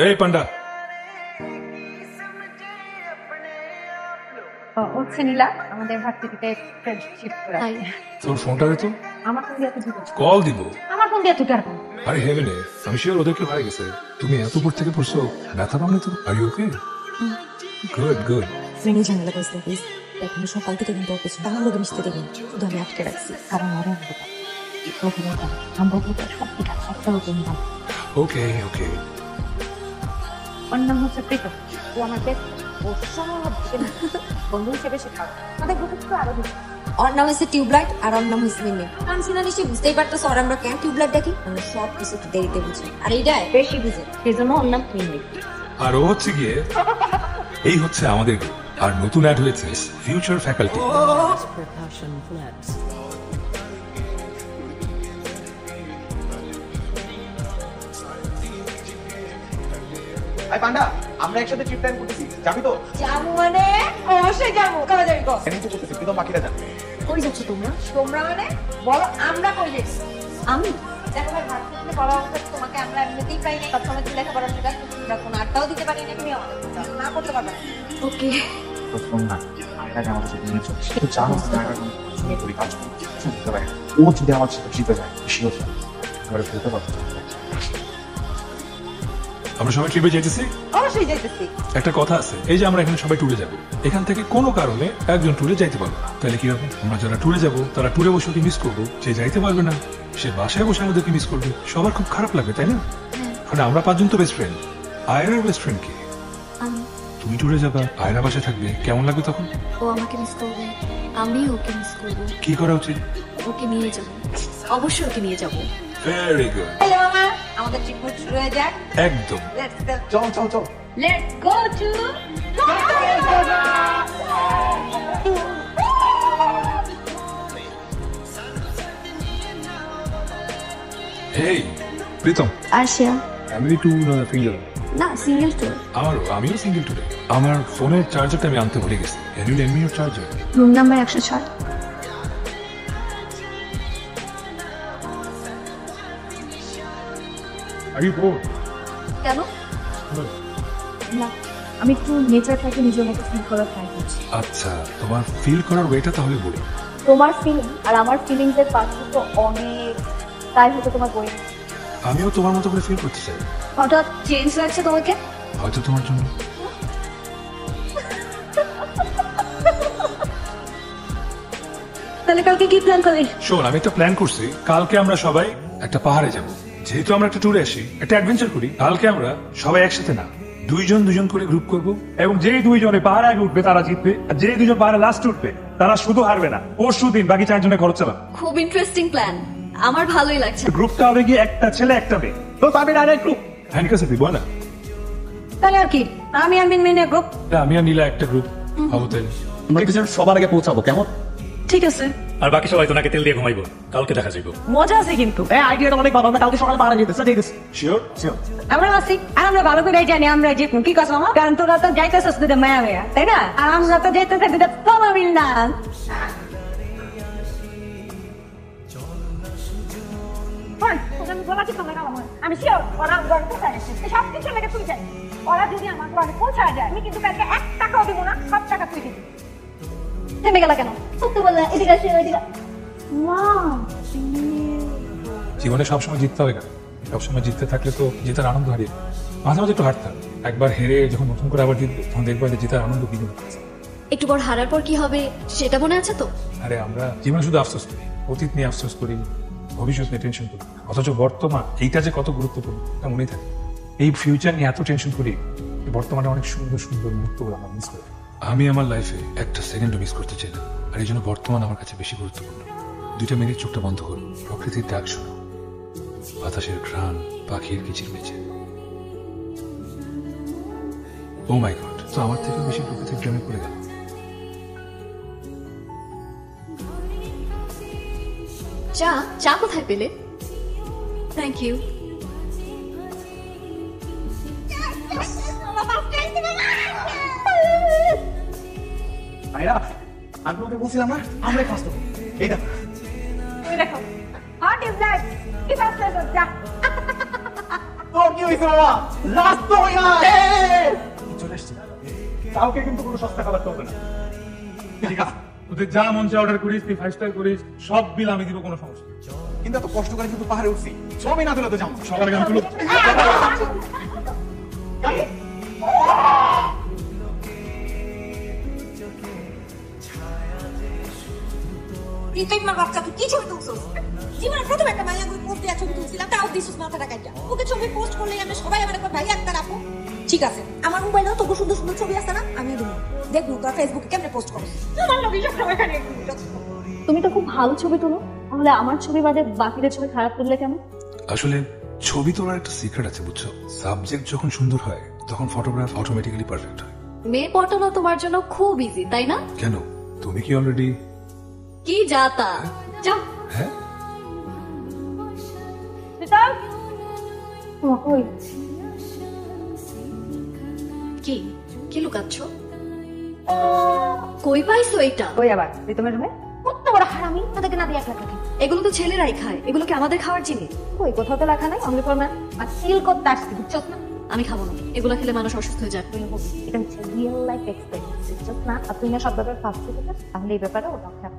এই পান্ডা হচ্ছে নীলা আমাদের ভার্সিটিতে ফ্রেন্ডশিপ করা। তোর ফোনটা দে তো। আমার ফোন দিয়ে তো কল দিব। আমার ফোন দিয়ে তো কার ফোন? আরে হেভেনে আমি শিওর ওদেরকে হয়ে গেছে। তুমি এত উপর থেকে পড়ছো, ব্যথা পাও না তো? Are you okay? Good good. ফ্রেন্ডে ঝামেলা করছে প্লিজ। এখন সকাল থেকে কিন্তু অফিস তাহলে লোক মিশতে দেবেন, শুধু আমি আটকে রাখছি। কারণ ওরা আমরা ওকে ওকে। ওর নাম হচ্ছে প্রীতম। ও আমার বেস্ট। ও সময় বন্ধু হিসেবে শেখাও। আমাদের গ্রুপে তো আরো বেশি। ওর নাম হচ্ছে টিউবলাইট আর ওর নাম হচ্ছে মিমি। কারণ শুনে নিশ্চয়ই বুঝতেই পারতেছ ওর আমরা কেন টিউবলাইট দেখি, আমরা সব কিছু একটু দেরিতে বুঝি আর এইটা বেশি বুঝে, সেই জন্য ওর নাম মিমি। আর ও হচ্ছে গিয়ে এই হচ্ছে আমাদের গ্রুপ। আর নতুন অ্যাড হয়েছে ফিউচার ফ্যাকাল্টি। আই পান্ডা, আমরা একসাথে ট্রিপ প্ল্যান করতেছি, যাবি তো? যাবো মানে অবশ্যই যাবো। কবে যাবি কো? এমনি তো করতেছি, কিন্তু বাকিরা জানে। কই যাচ্ছ তোমরা? তোমরা মানে বলো আমরা কই যাচ্ছি? আমি দেখো ভাই ভার্সিটিতে পড়া অবস্থা তোমাকে আমরা এমনিতেই পাই না। সবসময় তুই লেখাপড়া নিয়ে ব্যস্ত, তোমরা কোনো আড্ডাও দিতে পারি না, তুমি আমাদের না করতে পারবে না। ওকে প্রথম না, আয়নাকে আমাদের সাথে নিয়ে চলছে। তো জানো জায়গা কোনো শুনে করি কাজ করি শুনতে পারে। ও যদি আমার সাথে জিতে যায়, শিওর এবারে বলতে পারবো। আমরা সবাই ট্রিপে যাইতেছি। অবশ্যই যাইতেছি। একটা কথা আছে, এই যে আমরা এখানে সবাই ট্যুরে যাব, এখান থেকে কোনো কারণে একজন ট্যুরে যাইতে পারবে না। তাহলে কি হবে? আমরা যারা ট্যুরে যাব তারা ট্যুরে বসে ওকে মিস করবো, সে যাইতে পারবে না, সে বাসায় বসে আমাদেরকে মিস করবে, সবার খুব খারাপ লাগবে, তাই না? কারণ আমরা পাঁচজন তো বেস্ট ফ্রেন্ড। আয়রার বেস্ট ফ্রেন্ড কে? তুমি ট্যুরে যাবা, আয়রা বাসায় থাকবে, কেমন লাগবে তখন? ও আমাকে মিস করবে, আমি ওকে মিস করবো। কি করা উচিত? ওকে নিয়ে যাবো, অবশ্যই ওকে নিয়ে যাবো। Very good. হ্যালো মামা, আমাদের ট্রিপ শুরু হয়ে যাক। একদম। Let's go. চল চল চল। Let's go to hey Pritam, Arshia family tour না সিঙ্গেল? না, সিঙ্গেল ট্যুর। আমিও সিঙ্গেল ট্যুরে। আমার ফোনের চার্জারটা আমি আনতে ভুলে গেছি। Can you lend me your charger? Room number 106। Are you bored? কেন? না, আমি একটু নেচারটাকে নিজের মতো ফিল করার ট্রাই করছি। আচ্ছা, তোমার ফিল করার ওয়েটা তাহলে বলি। তোমার ফিলিং আর আমার ফিলিংসের পার্থক্য অনেক, তাই হয়তো তোমার বই আমিও তোমার মতো করে ফিল করতে চাই। হঠাৎ চেঞ্জ লাগছে তোমাকে। হয়তো তোমার জন্য। তাহলে কালকে কি প্ল্যান করলি? শোন, আমি একটা প্ল্যান করছি, কালকে আমরা সবাই একটা পাহাড়ে যাব। যেহেতু আমরা একটা ট্যুরে আসি, একটা অ্যাডভেঞ্চার করি, কালকে আমরা সবাই একসাথে না, দুইজন দুজন করে গ্রুপ করব, এবং যেই দুইজনে পাহাড়ে আগে উঠবে তারা জিতবে, আর যেই দুজন পাহাড়ে লাস্ট উঠবে তারা শুধু হারবে না, পরশু দিন বাকি চারজনের খরচ চালাবে। খুব ইন্টারেস্টিং প্ল্যান, আমার ভালোই লাগছে। গ্রুপটা হবে কি একটা ছেলে একটা মেয়ে, তো পাবে ডাইরেক্ট গ্রুপ। হ্যাঁ ঠিক আছে, দিব না? তাহলে আর কি, আমি আর মিনমিনের গ্রুপ। আমি আর নীলা একটা গ্রুপ হবো। তাহলে আমরা কিছু সবার আগে পৌঁছাবো, কেমন? ঠিক আছে, আর বাকি সবাই তো নাকি তেল দিয়ে ঘুমাইবো, কালকে দেখা যাইব। মজা আছে কিন্তু। এই আইডিয়াটা অনেক ভালো। আমরা কালকে সকালে পাহাড়ে যেতেছি, ঠিক আছে? শিওর? আমরা আছি, আর আমরা ভালো করে জানি আমরা যে কি কথা আমার, কারণ তোরা তো যাইতেছিস দুটো মায়া মায়া, তাই না? আর আমরা তো যাইতেছি দুটো তোমার মিল না। আমি শিওর ওরা ঘরে পৌঁছায়, সব কিছু লেগে তুই যাই। ওরা যদি আমার ঘরে পৌঁছায় যায়, আমি কিন্তু কালকে 1 টাকাও দিব না, সব টাকা তুই দিবি। থেমে গেলা কেন? সত্যি বললে এদিকে আসি, ওইদিকে। জীবনে সবসময় জিততে হবে কেন? সবসময় জিততে থাকলে তো জেতার আনন্দ হারিয়ে যাবে। মাঝে মাঝে একটু হারতে হবে। একবার হেরে যখন নতুন করে আবার জিতবে, তখন দেখবে যে জেতার আনন্দ কি। একটু পর হারার পর কি হবে সেটা মনে আছে তো? আরে আমরা জীবনে শুধু আফসোস করি, অতীত নিয়ে আফসোস করি, ভবিষ্যৎ নিয়ে টেনশন করি, অথচ বর্তমান এইটা যে কত গুরুত্বপূর্ণ তা মনেই থাকে। এই ফিউচার নিয়ে এত টেনশন করি, বর্তমানে অনেক সুন্দর সুন্দর মুহূর্তগুলো আমরা মিস করি। আমি আমার লাইফে একটা সেকেন্ডও মিস করতে চাই না, আর এই জন্য বর্তমান আমার কাছে বেশি গুরুত্বপূর্ণ। 2 মিনিট চোখটা বন্ধ করো, প্রকৃতির ডাক শোনো, বাতাসের ঘ্রাণ, পাখির কিচিরমিচির। ও মাই গড, তো আমার থেকে বেশি প্রকৃতির প্রেমে পড়ে গেল। চা চা কোথায় পেলে? Thank you. আয়রা, আমি তোমাকে বলছিলাম না আমরা ফার্স্ট হবো। এই দেখো, দেখো, হট ইজ লাইফ, কি বাস যা। তো কি হয়েছে বাবা, লাস্ট হইয়া চলে আসছে। কাউকে কিন্তু কোনো সস্তা খাবার চলবে না। ঠিক আছে, তোদের যা মন চা অর্ডার করিস, তুই 5 স্টার করিস, সব বিল আমি দিব, কোনো সমস্যা নেই। কিন্তু এত কষ্ট করে কিন্তু পাহাড়ে উঠছি, ছবি না তুলে তো যাবো। সবার আগে আমি তুলো। রিতইমার বাচ্চা তুই কি ছবি তুলছিস? জীবনে প্রথম একটা মাইয়া কই পোস্ট দিয়া ছবি তুলছিলাম, তাও দিছিস মাথাটা কাইটা। ওকে ছবি পোস্ট করলেই আমরা সবাই আমার একটা ভাই একটা রাখো। ঠিক আছে, আমার মোবাইলেও তো সুন্দর সুন্দর ছবি আছে না, আমিও দেবো। দেখবো তোর ফেসবুকে কেমনে পোস্ট করছিস। আমার লোক সব সময় এখানে তুমি তো খুব ভালো ছবি তোলো, তাহলে আমার ছবি বাদে বাকিদের ছবি খারাপ তুললে কেমন? আসলে ছবি তোলার একটা সিক্রেট আছে, বুঝছো? সাবজেক্ট যখন সুন্দর হয় তখন ফটোগ্রাফ অটোমেটিক্যালি পারফেক্ট হয়। মেয়ে পটানো তোমার জন্য খুব ইজি, তাই না? কেন, তুমি কি অলরেডি? কি যাতা যাও। হ্যাঁ, ওই কি কি লুকাচ্ছ? কই পাইছো এটা? ওই আবার রিতমের রুমে কত বড় হারামি, তাদেরকে না দিয়ে এক লাখ রাখি। এগুলো তো ছেলেরাই খায়, এগুলো কি আমাদের খাওয়ার জিনিস? ওই কোথাও তো লেখা নাই অনলি ফর ম্যান। আর সিল করতে আসছি, বুঝছস না? আমি খাবো না, এগুলো খেলে মানুষ অসুস্থ হয়ে যায়। তুই বলবি, এটা হচ্ছে রিয়েল লাইফ এক্সপেরিয়েন্স, বুঝছস না? আর তুই না সব ব্যাপারে ফার্স্ট থেকে তাহলে এই ব্যাপারে ওটা খারাপ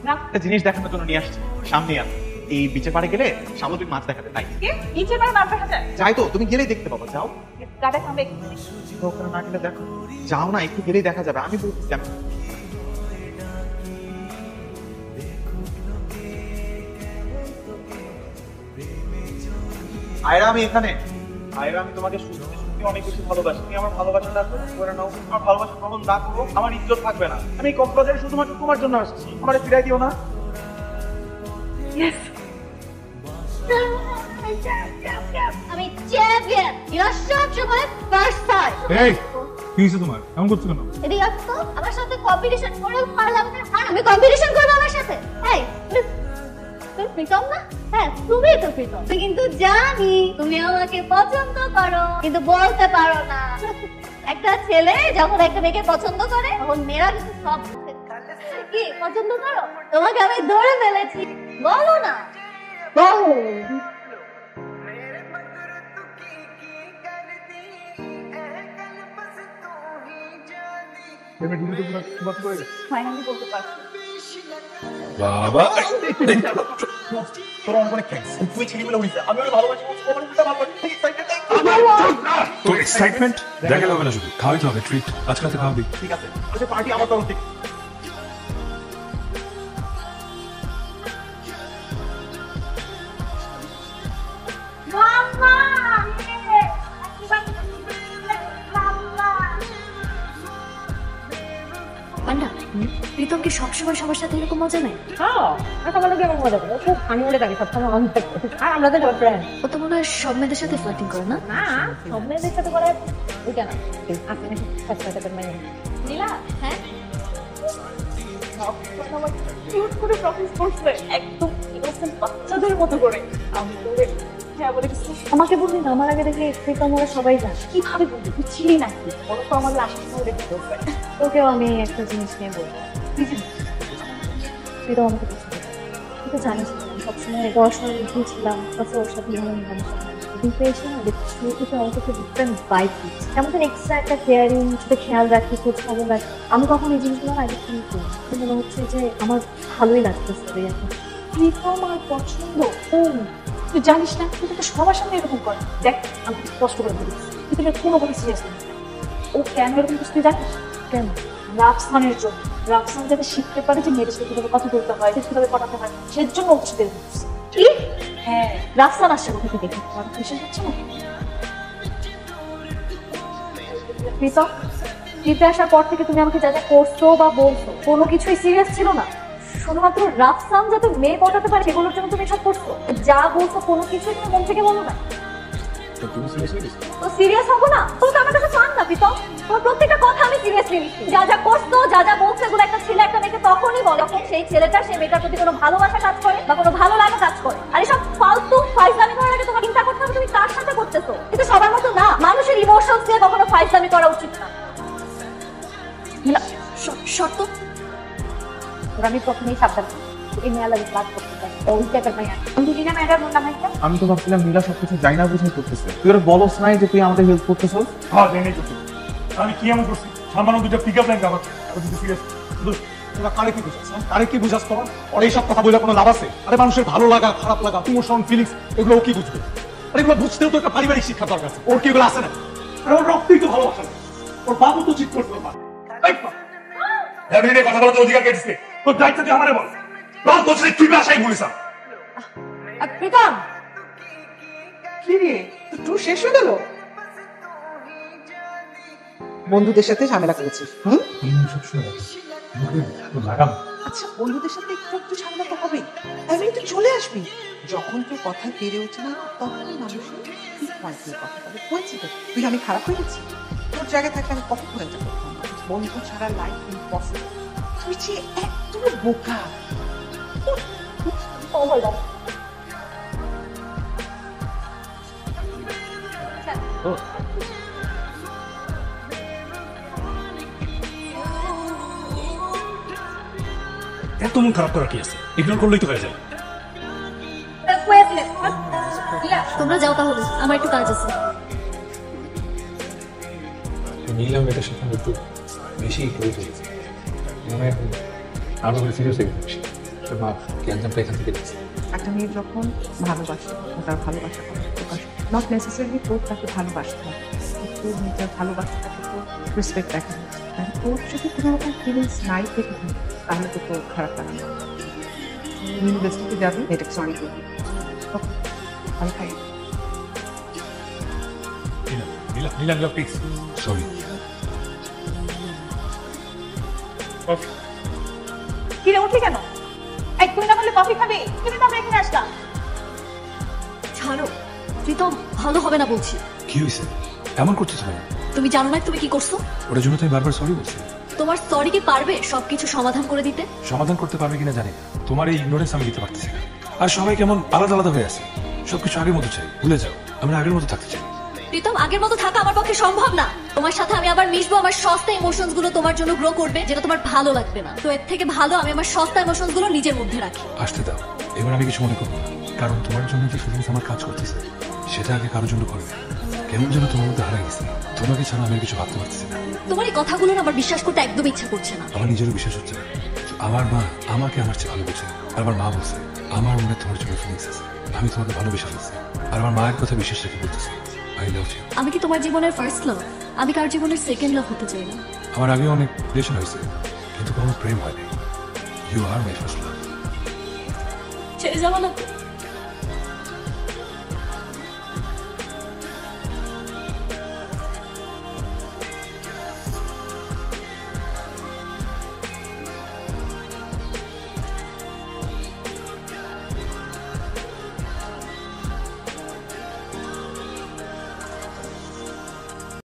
না। একটা জিনিস দেখানোর জন্য নিয়ে আসছি, সামনে আন। এই বিচে পাড়ে গেলে সামুদ্রিক মাছ দেখাতে তাই নিচে পারে মাছ দেখা যায়? যাই তো, তুমি গেলেই দেখতে পাবো। যাও, গাড়ি থামবে। ওখানে না গেলে দেখো। যাও না, একটু গেলেই দেখা যাবে। আমি বলছি আয়রা, আমি এখানে। আয়রা, আমি তোমাকে সত্যি সত্যি অনেক বেশি ভালোবাসি। তুমি আমার ভালোবাসাটা গ্রহণ করে নাও। আমার ভালোবাসা গ্রহণ না করো, আমার ইজ্জত থাকবে না। আমি কক্সবাজারে শুধুমাত্র তোমার জন্য আসছি, আমার ফিরাই দিও না। আমি চ্যাম্পিয়ন, এরা সব সময় ফার্স্ট হয়। এই কি হয়েছে তোমার, এমন করছো কেন? এদিকে আসতো, আমার সাথে কম্পিটিশন করে পারলাম না। আর আমি কম্পিটিশন করবো আমার সাথে? এই তুমি প্রীতম না? হ্যাঁ, তুমি তো প্রীতম। আমি কিন্তু জানি তুমি আমাকে পছন্দ করো, কিন্তু বলতে পারো না। একটা ছেলে যখন একটা মেয়েকে পছন্দ করে তখন মেয়েরা কিন্তু সব কি পছন্দ করো। তোমাকে আমি ধরে ফেলেছি, বলো না, বলো। ফাইনালি বলতে পারছি। বাবা, তোর অনেক থ্যাঙ্কস। তুই ছেলে বলে উঠেছে, আমি ওর ভালোবাসি, আমার উল্টা ভালোবাসি। তোর এক্সাইটমেন্ট দেখালে হবে না, শুধু খাওয়াইতে হবে, ট্রিট আজকে রাতে খাওয়াবি। ঠিক আছে, আচ্ছা পার্টি আমার তরফ থেকে। পান্ডা, প্রীতম কি সবসময় সবার সাথে এরকম মজা নেয়? আমি বলে থাকি সবসময় অনেক, আর আমরা তো ফ্রেন্ড ও তো মনে হয় সব মেয়েদের সাথে ফ্লার্টিং করে না? না, সব মেয়েদের সাথে করে ওইটা না। আপনি নাকি সাথে মানে নীলা, হ্যাঁ কিউট করে প্রপোজ করছে, একদম ইনোসেন্ট বাচ্চাদের মতো করে। আমি বলে হ্যাঁ বলে আমাকে বললি না, আমার আগে দেখে প্রীতম ওরা সবাই জানে। কিভাবে বলবি, তুই ছিলি নাকি? ওরা তো আমাদের আশেপাশে দেখতে বলবে। তোকেও আমি একটা জিনিস নিয়ে বলবো, প্রীতম আমাকে পছন্দ করে। তুই তো জানিস আমি সবসময় পড়াশোনার মধ্যেই ছিলাম, তাছাড়া ওর সাথে কিন্তু এসে না দেখছি থেকে আমাকে একটা ডিফারেন্ট বাইক দিচ্ছে। কেমন এক্সট্রা একটা কেয়ারিং, সেটা খেয়াল রাখি, খোঁজ খবর রাখি। আমি কখন এই জিনিসগুলো আগে ফিল করি, মনে হচ্ছে যে আমার ভালোই লাগতেছে এখন। প্রীতম আমার পছন্দ। তুই জানিস না, তুই তো সবার সামনে এরকম কর। দেখ আমি কষ্ট করে বলি, তুই তো কোনো কোনো সিরিয়াস নেই। ও কেন এরকম করছে তুই জানিস? কেন? রাফসানের জন্য। রাফসান যাতে শিখতে পারে যে মেয়েদের সাথে কিভাবে কথা বলতে হয়, কিভাবে পড়াতে হয়, সেজন্য ওর সাথে এরকম করছে। কি? হ্যাঁ, রাফসান আসছে কোথা থেকে দেখে, তোমার বিশ্বাস হচ্ছে না? প্রীতম, জিতে আসার পর থেকে তুমি আমাকে যা যা করছো বা বলছো, কোনো কিছুই সিরিয়াস ছিল না। শুধুমাত্র রাফসান যাতে মেয়ে পটাতে পারে সেগুলোর জন্য তুমি এসব করছো। যা বলছো কোনো কিছুই তুমি মন থেকে বলো না। তো সিরিয়াস হবো না? তুমি তো আমার কাছে ফান না প্রীতম। তোমার প্রত্যেকটা কথা আমি সিরিয়াসলি নিচ্ছি। যা যা করছো, যা যা বলছো, এগুলো একটা ছেলে একটা মেয়েকে তখনই বলে যখন সেই ছেলেটা সেই মেয়েটার প্রতি কোনো ভালোবাসা কাজ করে বা কোনো ভালো লাগা কাজ করে। আর এসব ফালতু ফাইজলামি করার আগে তোমার চিন্তা করতে হবে তুমি কার সাথে করতেছো। কিন্তু সবার মতো না, মানুষের ইমোশনস দিয়ে কখনো ফাইজলামি করা উচিত না। শর্ত তোর আমি প্রথমেই সাবধান করি। এই মেয়ে লাগে ক্লাস করতে চাই ওই টাইপের মেয়ে বুঝি না ম্যাডাম না ভাইটা আমি তো ভাবছিলাম নীলা সবকিছু জানি না বুঝে করতেছে, তুই ওরা বলস নাই যে তুই আমাদের হেল্প করতেছ? হ্যাঁ জেনে করছি। আমি কি এমন করছি সামান্য দুটো pick up line cover serious তোরা কারে কি বুঝাস? কারে কি বুঝাস তোরা? ওর এইসব কথা বলে কোনো লাভ আছে? আরে মানুষের ভালো লাগা, খারাপ লাগা, ইমোশন, ফিলিংস, এগুলো ও কি বুঝবে? আরে এগুলো বুঝতেও তো একটা পারিবারিক শিক্ষা দরকার আছে। ওর কি এগুলো আছে না? আরে ওর রক্তই তো ভালোবাসা না। ওর বাবু তো ঠিক করতে পারে। কথা বলতে অধিকার কেটেছে তোর দায়িত্ব তুই আমারে বল রোজ বছরে তুই বাসায় বলিস প্রীতম কি রে তোর শেষ হয়ে গেল? বন্ধুদের সাথে ঝামেলা করেছিস? লাগাম আচ্ছা বন্ধুদের সাথে একটু একটু ঝামেলা তো হবেই, এমনি তুই চলে আসবি। যখন তোর কথা বেড়ে ওঠে না তখন মানুষের ঠিক পয়েন্টের কথা বলে। বলছি তো তুই আমি খারাপ হয়ে গেছি? তোর জায়গায় থাকলে আমি কখনো এটা করতাম না। বন্ধু ছাড়া লাইফ ইম্পসিবল। তুই যে একদম বোকা। ও মাই গড এত মন খারাপ করার কি আছে? ইগনোর করলেই তো হয়ে যায়। তোমরা যাও তাহলে, আমার একটু কাজ আছে। নিলাম এটা সেখানে একটু বেশি করে ফেলেছি মনে হয় আরো করে সিরিয়াস হয়ে গেছে মা ক্যান্সারটা এখান থেকে দিচ্ছে একটা মেয়ে যখন ভালোবাসে তার ভালোবাসা প্রকাশ নট নেসেসারিলি তোর তাকে ভালোবাসতে হবে, তোর নিজের ভালোবাসতে তাকে তো রেসপেক্ট দেখা উচিত। আর তোর যদি কোনো রকম ফিলিংস নাই থেকে থাকে তাহলে তো তোর খারাপ লাগে না। ইউনিভার্সিটিতে যাবি এটা সরি করবি। ভালো খাই নিলাম প্লিজ সরি কি রে উঠলি কেন? এক তুই না বললে কফি খাবি? তুমি তো আমরা এখানে আসলাম। ছাড়ো, প্রীতম ভালো হবে না বলছি। কি হয়েছে এমন করছিস না তুমি জানো না তুমি কি করছো? ওটার জন্য তুমি বারবার সরি বলছি তোমার সরি কি পারবে সবকিছু সমাধান করে দিতে? সমাধান করতে পারবে কিনা জানি না তোমার এই ইগনোরেন্স আমি দিতে পারতেছি না আর সবাই কেমন আলাদা আলাদা হয়ে আছে সবকিছু আগের মতো চাই ভুলে যাও আমরা আগের মতো থাকতে চাই প্রীতম আগের মতো থাকা আমার পক্ষে সম্ভব না। তোমার সাথে আমি আবার মিশবো, আমার সস্তা ইমোশনস গুলো তোমার জন্য গ্রো করবে যেটা তোমার ভালো লাগবে না। তো এর থেকে ভালো আমি আমার সস্তা ইমোশনস গুলো নিজের মধ্যে রাখি। আসতে দাও এবার আমি কিছু মনে করবো না কারণ তোমার জন্য যে ফিলিংস আমার কাজ করতেছে সেটা আগে কারোর জন্য করবে কেমন যেন তোমার মধ্যে হারা গেছে তোমাকে ছাড়া আমি আর কিছু ভাবতে পারতেছি না তোমার এই কথাগুলো না আমার বিশ্বাস করতে একদম ইচ্ছা করছে না। আমার নিজেরও বিশ্বাস হচ্ছে না আমার মা আমাকে আমার চেয়ে ভালো বলছে আর আমার মা বলছে আমার মনে তোমার জন্য ফিলিংস আছে আমি তোমাকে ভালোবেসে ফেলছি আর আমার মায়ের কথা বিশেষ রেখে বলতেছি আই লাভ ইউ। আমি কি তোমার জীবনের ফার্স্ট লাভ? আমি কার জীবনের সেকেন্ড লাভ হতে চাই না। আমার আগে অনেক রিলেশন হয়েছে কিন্তু কোনো প্রেম হয়নি you R my first love ছেড়ে যাবো না।